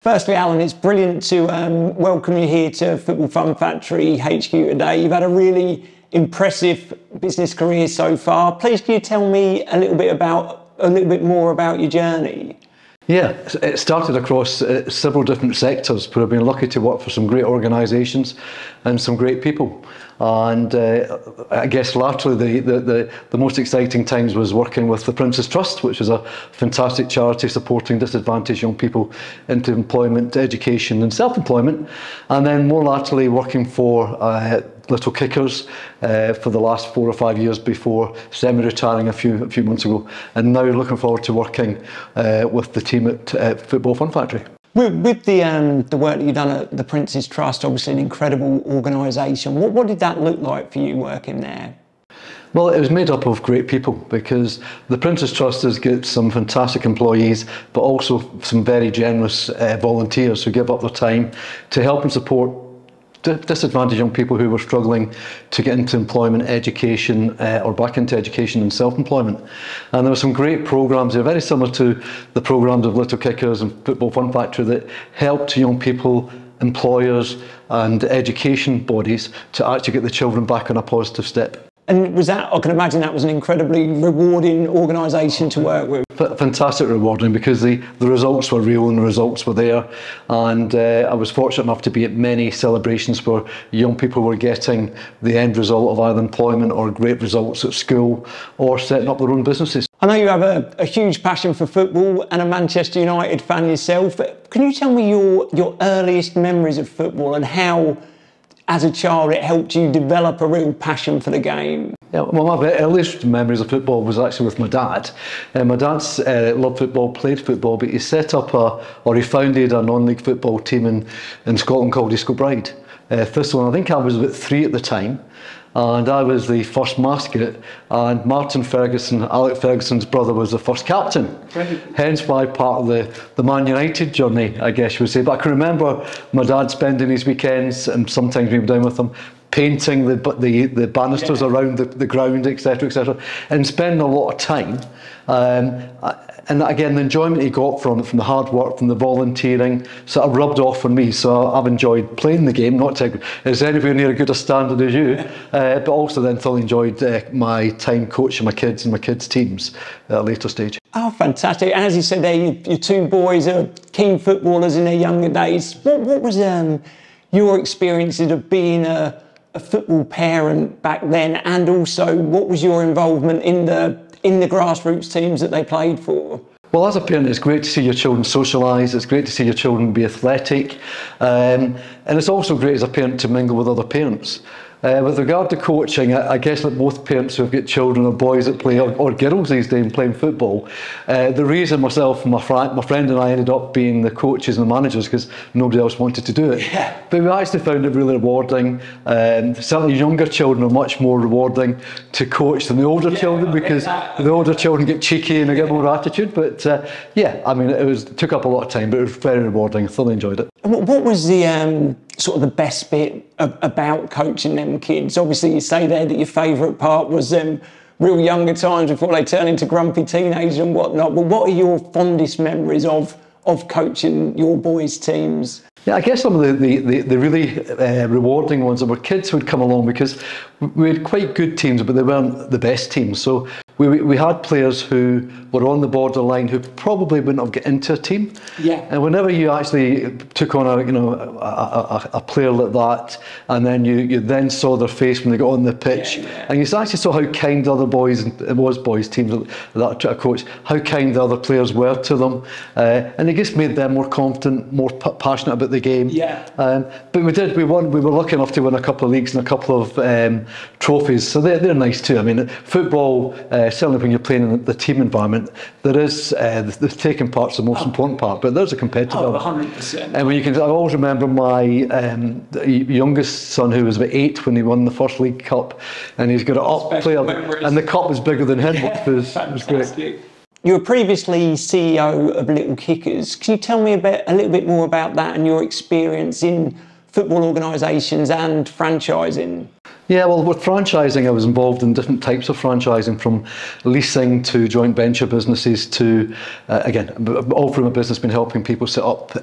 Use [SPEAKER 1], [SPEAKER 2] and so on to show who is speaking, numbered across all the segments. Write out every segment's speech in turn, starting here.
[SPEAKER 1] Firstly, Alan, it's brilliant to welcome you here to Football Fun Factory HQ today. You've had a really impressive business career so far. Please, can you tell me a little bit more about your journey?
[SPEAKER 2] Yeah, it started across several different sectors, but I've been lucky to work for some great organisations and some great people. And I guess latterly the most exciting times was working with the Prince's Trust, which is a fantastic charity supporting disadvantaged young people into employment, education and self-employment. And then more latterly working for Little Kickers for the last 4 or 5 years before semi-retiring a few months ago. And now looking forward to working with the team at Football Fun Factory.
[SPEAKER 1] With the work that you've done at the Prince's Trust, obviously an incredible organisation, what did that look like for you working there?
[SPEAKER 2] Well, it was made up of great people because the Prince's Trust has got some fantastic employees, but also some very generous volunteers who give up their time to help and support disadvantaged young people who were struggling to get into employment, education, or back into education and self-employment. And there were some great programmes there, very similar to the programmes of Little Kickers and Football Fun Factory, that helped young people, employers and education bodies to actually get the children back on a positive step.
[SPEAKER 1] And was that, I can imagine that was an incredibly rewarding organisation to work with.
[SPEAKER 2] Fantastic rewarding because the results were real and the results were there. And I was fortunate enough to be at many celebrations where young people were getting the end result of either employment or great results at school or setting up their own businesses.
[SPEAKER 1] I know you have a huge passion for football and a Manchester United fan yourself. But can you tell me your earliest memories of football and how, as a child, it helped you develop a real passion for the game?
[SPEAKER 2] Yeah, well, my earliest memories of football was actually with my dad. My dad's loved football, played football, but he set up he founded a non-league football team in Scotland called East Kilbride. Thistle, and I think I was about 3 at the time. And I was the first mascot, and Martin Ferguson, Alec Ferguson's brother, was the first captain. Right. Hence why part of the Man United journey, I guess you would say. But I can remember my dad spending his weekends, and sometimes we were down with him, painting the banisters around the ground, etc., and spending a lot of time. And again, the enjoyment he got from it, from the hard work, from the volunteering, sort of rubbed off on me. So I've enjoyed playing the game, not as anywhere near as good a standard as you, but also then thoroughly enjoyed my time coaching my kids and my kids' teams at a later stage.
[SPEAKER 1] Oh, fantastic. And as you said there, your 2 boys are keen footballers in their younger days. What was your experiences of being a football parent back then, and also what was your involvement in the grassroots teams that they played for?
[SPEAKER 2] Well, as a parent, it's great to see your children socialise, it's great to see your children be athletic, and it's also great as a parent to mingle with other parents. With regard to coaching, I guess like most parents who've got children or boys that play, or girls these days playing football, the reason myself and my friend and I ended up being the coaches and the managers because nobody else wanted to do it. Yeah. But we actually found it really rewarding. Certainly younger children are much more rewarding to coach than the older children, because the older children get cheeky and they get more attitude. But yeah, I mean, it took up a lot of time, but it was very rewarding. I thoroughly enjoyed it.
[SPEAKER 1] What was the sort of the best bit about coaching them kids? Obviously, you say there that your favourite part was real younger times before they turn into grumpy teenagers and whatnot. But what are your fondest memories of coaching your boys' teams?
[SPEAKER 2] Yeah, I guess some of the really rewarding ones were kids who would come along, because we had quite good teams, but they weren't the best teams. So we had players who were on the borderline who probably wouldn't have got into a team. Yeah. And whenever you actually took on a player like that, and then you then saw their face when they got on the pitch, and you actually saw how kind the other boys, and it was boys teams that I coached, how kind the other players were to them, and it just made them more confident, more passionate about the game. Yeah. But we won. We were lucky enough to win a couple of leagues and a couple of trophies, so they're nice too. I mean, football, certainly when you're playing in the team environment, there is the taking part's the most important part, but there's a competitive.
[SPEAKER 1] Oh, 100%.
[SPEAKER 2] And when I always remember my youngest son, who was about 8 when he won the first League Cup, and he's got an up player, and the cup was bigger than him, which was great.
[SPEAKER 1] You were previously CEO of Little Kickers. Can you tell me a little bit more about that and your experience in football organisations and franchising?
[SPEAKER 2] Yeah, well, with franchising, I was involved in different types of franchising, from leasing to joint venture businesses to, again, all from a business, been helping people set up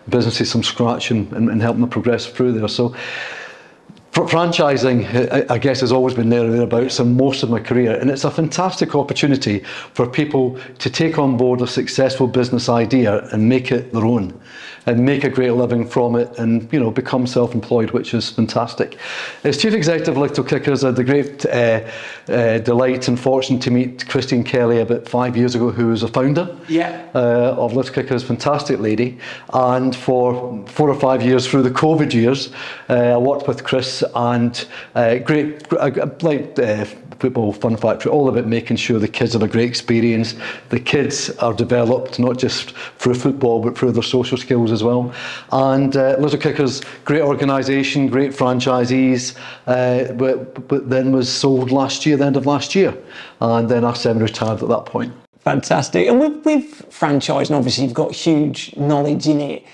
[SPEAKER 2] businesses from scratch and helping them progress through there. So franchising, I guess, has always been there or thereabouts in most of my career, and it's a fantastic opportunity for people to take on board a successful business idea and make it their own, and make a great living from it, and become self-employed, which is fantastic. As chief executive of Little Kickers, I had the great delight and fortune to meet Christine Kelly about 5 years ago, who was a founder of Little Kickers, fantastic lady. And for 4 or 5 years through the COVID years, I worked with Chris, and great, like Football Fun Factory, all about making sure the kids have a great experience. The kids are developed not just through football but through their social skills as well. And Little Kickers, great organisation, great franchisees, but then was sold last year, the end of last year, and then I semi-retired at that point.
[SPEAKER 1] Fantastic. And with franchising, obviously you've got huge knowledge in it,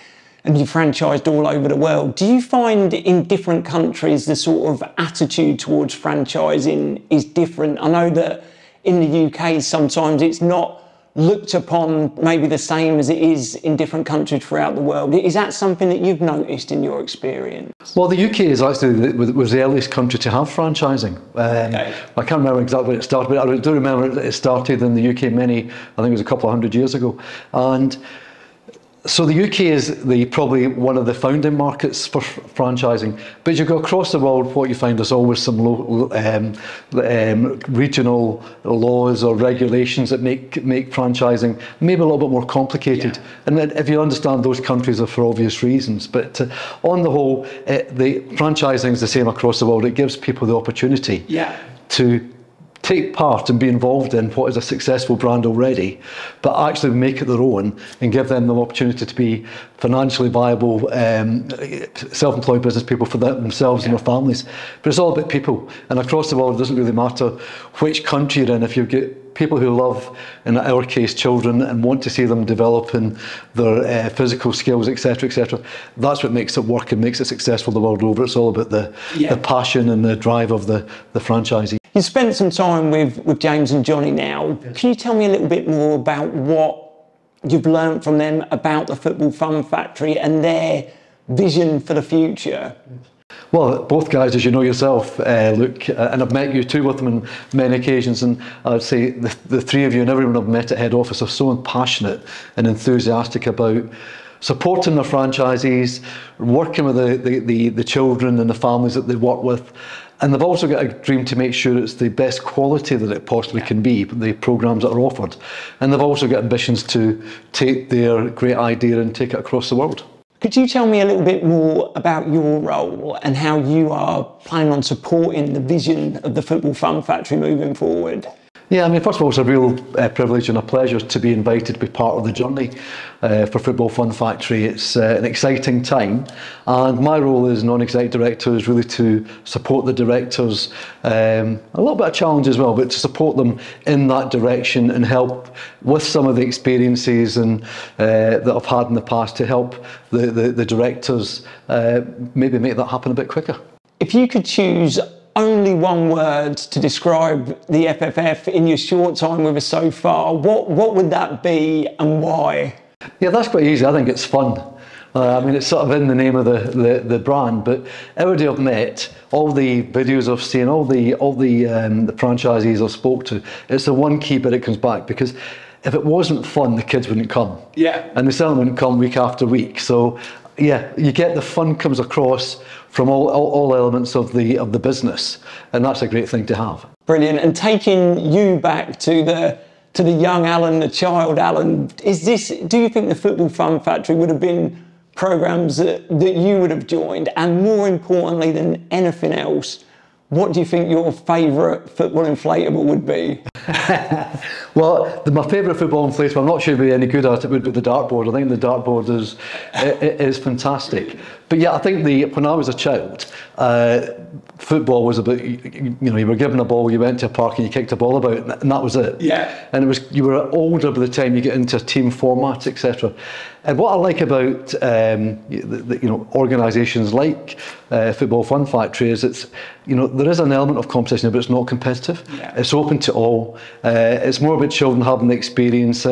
[SPEAKER 1] and you've franchised all over the world. Do you find in different countries the sort of attitude towards franchising is different? I know that in the UK sometimes it's not looked upon maybe the same as it is in different countries throughout the world. Is that something that you've noticed in your experience?
[SPEAKER 2] Well, the UK is actually was the earliest country to have franchising. I can't remember exactly when it started, but I do remember it started in the UK I think it was a couple of 100 years ago. And so the UK is probably one of the founding markets for franchising. But as you go across the world, what you find is always some regional laws or regulations that make franchising maybe a little bit more complicated. Yeah. And then if you understand, those countries are for obvious reasons. But on the whole, the franchising is the same across the world. It gives people the opportunity to take part and be involved in what is a successful brand already, but actually make it their own and give them the opportunity to be financially viable, self-employed business people for themselves and their families. But it's all about people, and across the world it doesn't really matter which country you're in. If you get people who love, in our case, children, and want to see them develop in their physical skills, etc., etc., that's what makes it work and makes it successful the world over. It's all about the passion and the drive of the franchisee.
[SPEAKER 1] You spent some time with James and Johnny now. Yes. Can you tell me a little bit more about what you've learned from them about the Football Fun Factory and their vision for the future?
[SPEAKER 2] Well, both guys, as you know yourself, Luke, and I've met you too with them on many occasions, and I would say the three of you and everyone I've met at head office are so passionate and enthusiastic about supporting their franchisees, working with the children and the families that they work with. And they've also got a dream to make sure it's the best quality that it possibly can be, the programmes that are offered. And they've also got ambitions to take their great idea and take it across the world.
[SPEAKER 1] Could you tell me a little bit more about your role and how you are planning on supporting the vision of the Football Fun Factory moving forward?
[SPEAKER 2] Yeah, I mean, first of all, it's a real privilege and a pleasure to be invited to be part of the journey for Football Fun Factory. It's an exciting time, and my role as non-exec director is really to support the directors, a little bit of challenge as well, but to support them in that direction and help with some of the experiences and that I've had in the past to help the directors maybe make that happen a bit quicker.
[SPEAKER 1] If you could choose only one word to describe the FFF in your short time with us so far, what would that be and why? Yeah,
[SPEAKER 2] that's quite easy. I think it's fun. I mean, it's sort of in the name of the brand, but everybody I've met, all the videos I've seen, all the franchisees I've spoke to, it's the one key bit that comes back, because if it wasn't fun, the kids wouldn't come. Yeah. And they certainly wouldn't come week after week. So yeah, you get the fun comes across from all elements of the business, and that's a great thing to have.
[SPEAKER 1] Brilliant. And taking you back to the young Alan, the child Alan, do you think the Football Fun Factory would have been programmes that you would have joined? And more importantly than anything else, what do you think your favourite football inflatable would be?
[SPEAKER 2] Well, my favourite football inflatable, I'm not sure it'd be any good at it, would be the dartboard. I think the dartboard is fantastic. But yeah, I think when I was a child, football was about, you know, you were given a ball, you went to a park and you kicked a ball about, and that was it.
[SPEAKER 1] Yeah.
[SPEAKER 2] And it was, you were older by the time you get into team formats, etc. And what I like about you know, organisations like Football Fun Factory is it's, you know, there is an element of competition, but it's not competitive.
[SPEAKER 1] Yeah.
[SPEAKER 2] It's open to all. It's more about children having the experience.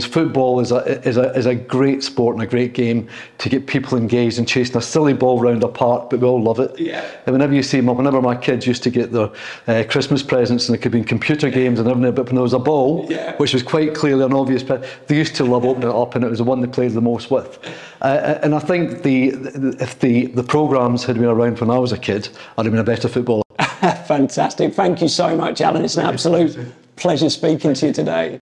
[SPEAKER 2] Football is a great sport and a great game to get people engaged and chasing a silly ball round a park, but we all love it.
[SPEAKER 1] Yeah.
[SPEAKER 2] And whenever my kids used to get their Christmas presents, and it could be computer games and everything, but when there was a ball, which was quite clearly an obvious present, they used to love opening it up, and it was the one they played the most with. And I think if the programmes had been around when I was a kid, I'd have been a better footballer.
[SPEAKER 1] Fantastic. Thank you so much, Alan. It's an absolute pleasure speaking to you today.